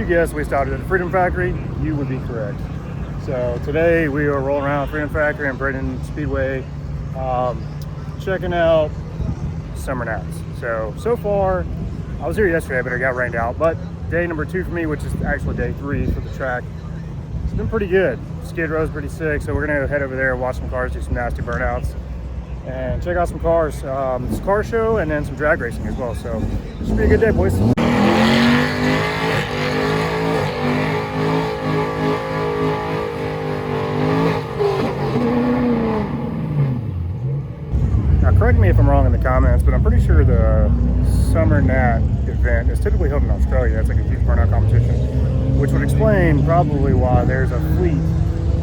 you guessed we started at the Freedom Factory, you would be correct. So today we are rolling around Freedom Factory and Braden Speedway, checking out SummerNAT. So far, I was here yesterday, but it got rained out. But day number 2 for me, which is actually day 3 for the track, it's been pretty good. Skid Row's pretty sick, so we're gonna head over there, watch some cars, do some nasty burnouts, and check out some cars. It's a car show and then some drag racing as well. So it should be a good day, boys. Now, correct me if I'm wrong in the comments, but I'm pretty sure the SummerNAT event is typically held in Australia. It's like a huge burnout competition, which would explain probably why there's a fleet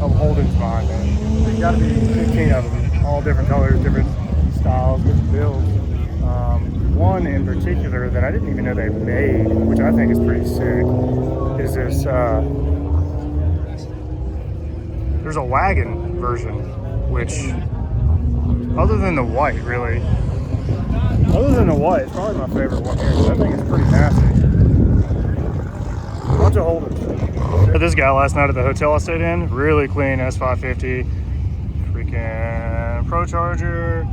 of Holdens behind them. There's got to be 15 of them, all different colors, different styles, different builds. One in particular that I didn't even know they made, which I think is pretty sick, is this, there's a wagon version, which, other than the white, really, other than the white, it's probably my favorite one here. That thing is pretty nasty. Bunch of Holdens. This guy last night at the hotel I stayed in, really clean S550, freaking Pro Charger,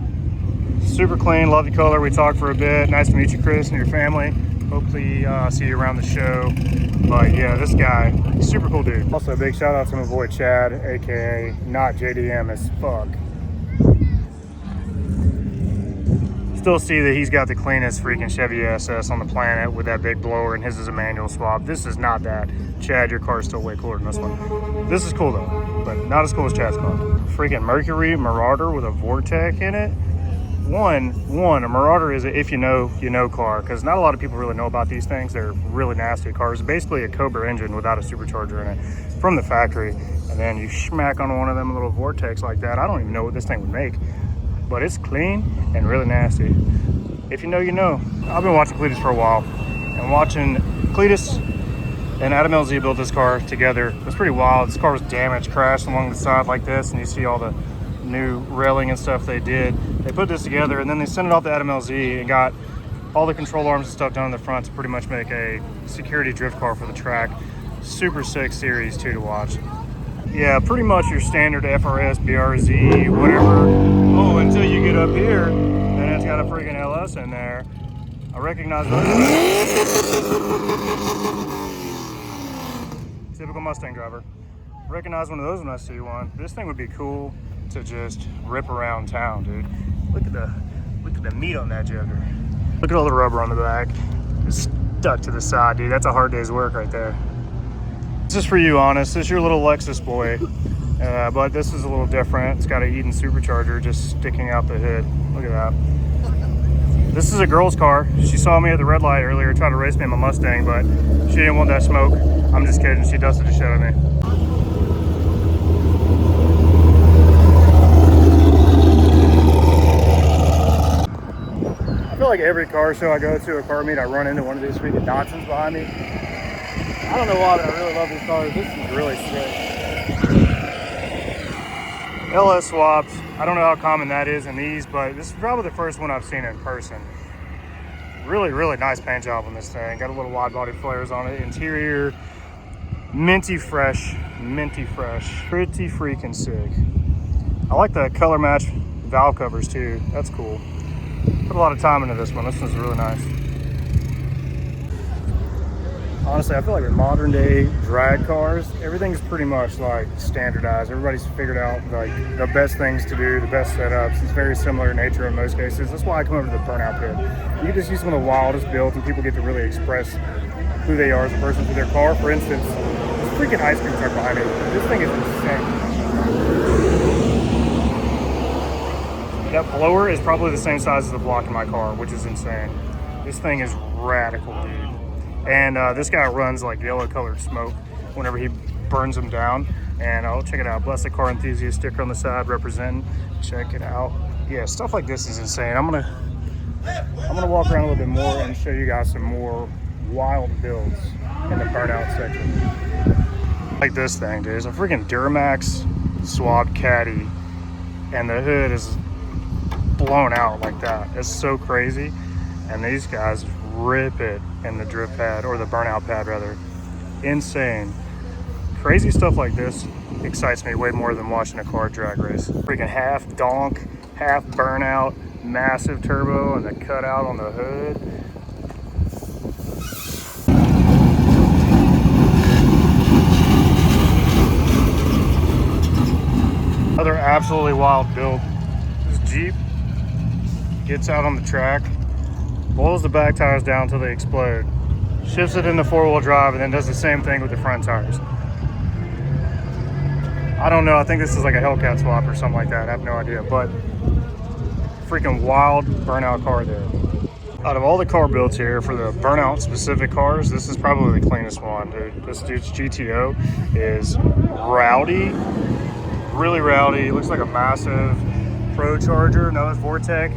super clean, love the color. We talked for a bit. Nice to meet you, Chris, and your family. Hopefully see you around the show. But yeah, this guy, super cool dude. Also, a big shout out to my boy Chad, aka not JDM as fuck. Still see that he's got the cleanest freaking Chevy SS on the planet with that big blower, and his is a manual swap. This is not that. Chad, your car's still way cooler than this one. This is cool though, but not as cool as Chad's car. Freaking Mercury Marauder with a Vortec in it. One, a Marauder is a if you know car, because not a lot of people really know about these things. They're really nasty cars. Basically a Cobra engine without a supercharger in it from the factory, and then you smack on one of them little Vortex like that. I don't even know what this thing would make, but it's clean and really nasty. If you know, you know. I've been watching Cletus for a while, and watching Cletus and Adam LZ build this car together was pretty wild. This car was damaged, crashed along the side like this, and you see all the new railing and stuff they did. They put this together, and then they sent it off to Adam LZ and got all the control arms and stuff done in the front to pretty much make a security drift car for the track. Super sick series too to watch. Yeah, pretty much your standard FRS, BRZ, whatever. Oh, until you get up here, and it's got a freaking LS in there. I recognize those. Typical Mustang driver. Recognize one of those when I see one. This thing would be cool to just rip around town, dude. Look at the meat on that Joker. Look at all the rubber on the back. It's stuck to the side, dude. That's a hard day's work right there. This is for you, Honest. This is your little Lexus boy, but this is a little different. It's got an Eden supercharger just sticking out the hood. Look at that. This is a girl's car. She saw me at the red light earlier, tried to race me in my Mustang, but she didn't want that smoke. I'm just kidding. She dusted the shit out of me. I feel like every car show I go to, a car meet, I run into one of these freaking Datsuns behind me. I don't know why, but I really love these cars. This is really sick. LS swaps. I don't know how common that is in these, but this is probably the first one I've seen in person. Really, really nice paint job on this thing. Got a little wide body flares on it. Interior, minty fresh. Pretty freaking sick. I like the color match valve covers too. That's cool. Put a lot of time into this one. This one's really nice. Honestly, I feel like in modern day drag cars, everything's pretty much like standardized. Everybody's figured out like the best things to do, the best setups. It's very similar in nature in most cases. That's why I come over to the burnout pit. You can just use some of the wildest builds, and people get to really express who they are as a person through their car. For instance, this freaking ice cream truck behind me. This thing is insane. That blower is probably the same size as the block in my car, which is insane. This thing is radical, dude. And this guy runs like yellow colored smoke whenever he burns them down. And I'll check it out. Blessed Car Enthusiast sticker on the side representing. Check it out. Yeah, stuff like this is insane. I'm gonna walk around a little bit more and show you guys some more wild builds in the burnout section. Like this thing, dude. It's a freaking Duramax swab caddy, and the hood is blown out like that. It's so crazy. And these guys rip it in the drift pad, or the burnout pad rather. insane. Crazy stuff like this excites me way more than watching a car drag race. Freaking half donk, half burnout, massive turbo, and the cutout on the hood. Another absolutely wild build. This Jeep gets out on the track, boils the back tires down until they explode, shifts it into four-wheel drive, and then does the same thing with the front tires. I don't know, I think this is like a Hellcat swap or something like that. I have no idea, but freaking wild burnout car there. Out of all the car builds here for the burnout specific cars, this is probably the cleanest one, dude. This dude's GTO is rowdy, really rowdy. It looks like a massive Pro Charger, no, it's Vortec,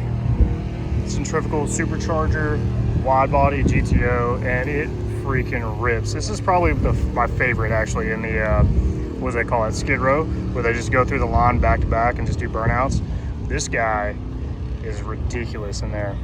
centrifugal supercharger, wide body GTO, and it freaking rips. This is probably my favorite actually in the what do they call it, skid row, where they just go through the line back to back and just do burnouts. This guy is ridiculous in there.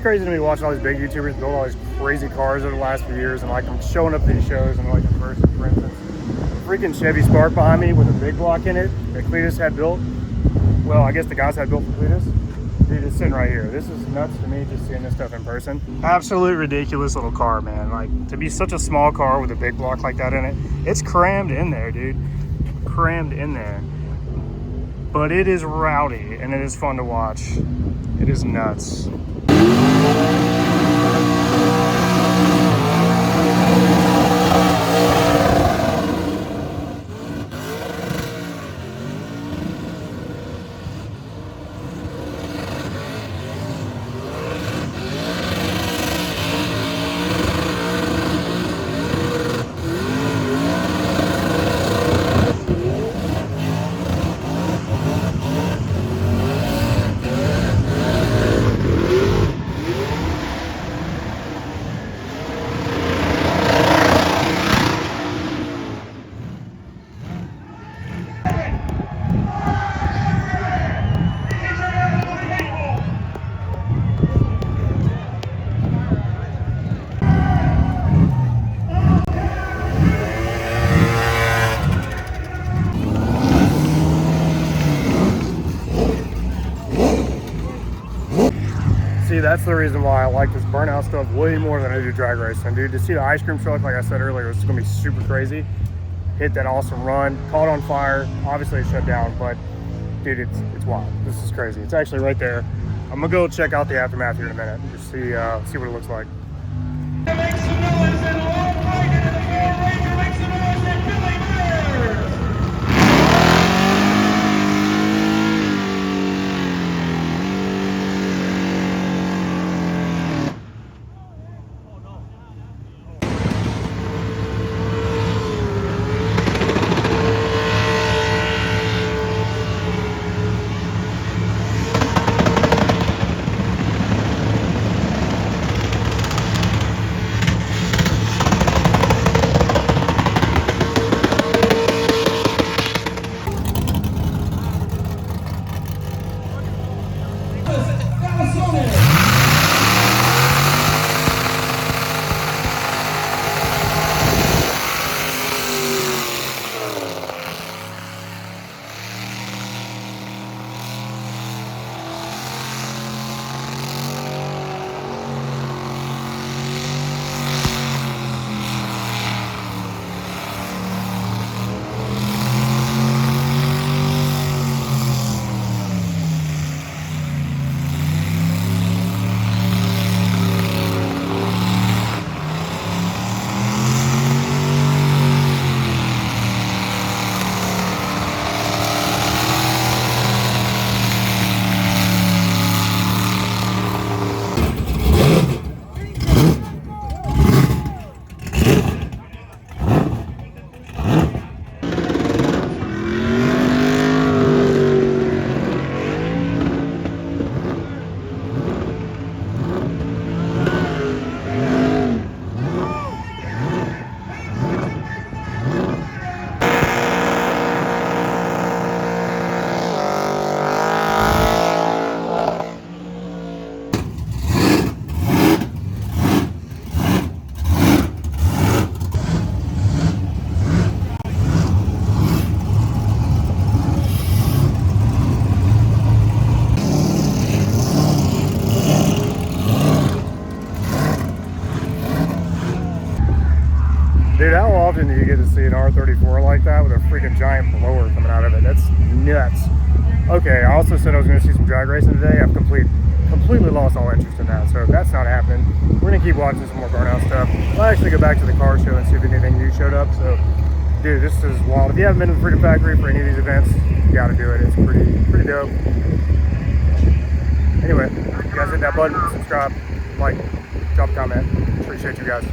Crazy to me watching all these big YouTubers build all these crazy cars over the last few years, and like I'm showing up to these shows and like for instance, the freaking Chevy Spark behind me with a big block in it that Cletus had built. Well, I guess the guys had built for Cletus. Dude, it's sitting right here. This is nuts to me just seeing this stuff in person. Absolutely ridiculous little car, man. Like to be such a small car with a big block like that in it, it's crammed in there, dude. Crammed in there. But it is rowdy and it is fun to watch. It is nuts. See, that's the reason why I like this burnout stuff way more than I do drag racing, dude. To see the ice cream truck, like I said earlier, it's gonna be super crazy. Hit that awesome run, caught on fire. Obviously it shut down, but dude, it's wild. This is crazy. It's actually right there. I'm gonna go check out the aftermath here in a minute and just see what it looks like. Make some noise and a long right into the Ford Ranger. Make some noise and Billy Myers. Dude, how often do you get to see an R34 like that with a freaking giant blower coming out of it? That's nuts. Okay, I also said I was going to see some drag racing today. I've completely lost all interest in that, so that's not happening. We're going to keep watching some more burnout stuff. I'll actually go back to the car show and see if anything new showed up. So, dude, this is wild. If you haven't been to the Freedom Factory for any of these events, you got to do it. It's pretty dope. Anyway, you guys hit that button, subscribe, like, drop a comment. Appreciate you guys.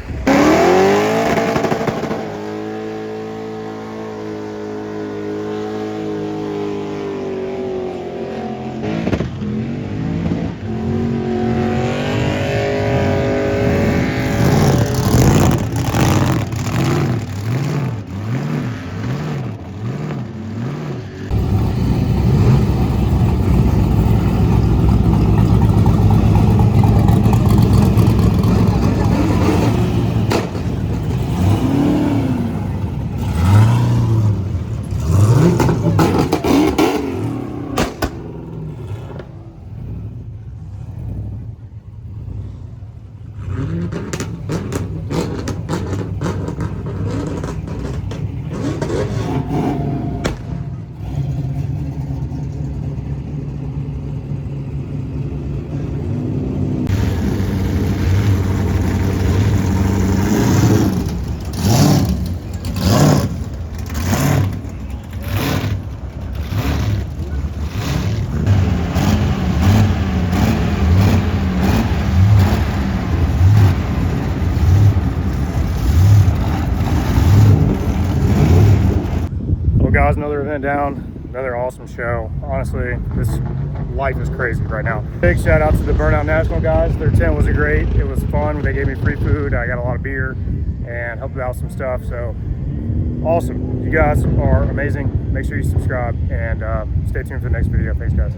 Guys, another event down, another awesome show. Honestly, this life is crazy right now. Big shout out to the Burnout National guys. Their tent was great. It was fun. They gave me free food. I got a lot of beer and helped out some stuff. So awesome. You guys are amazing. Make sure you subscribe and stay tuned for the next video. Thanks, guys.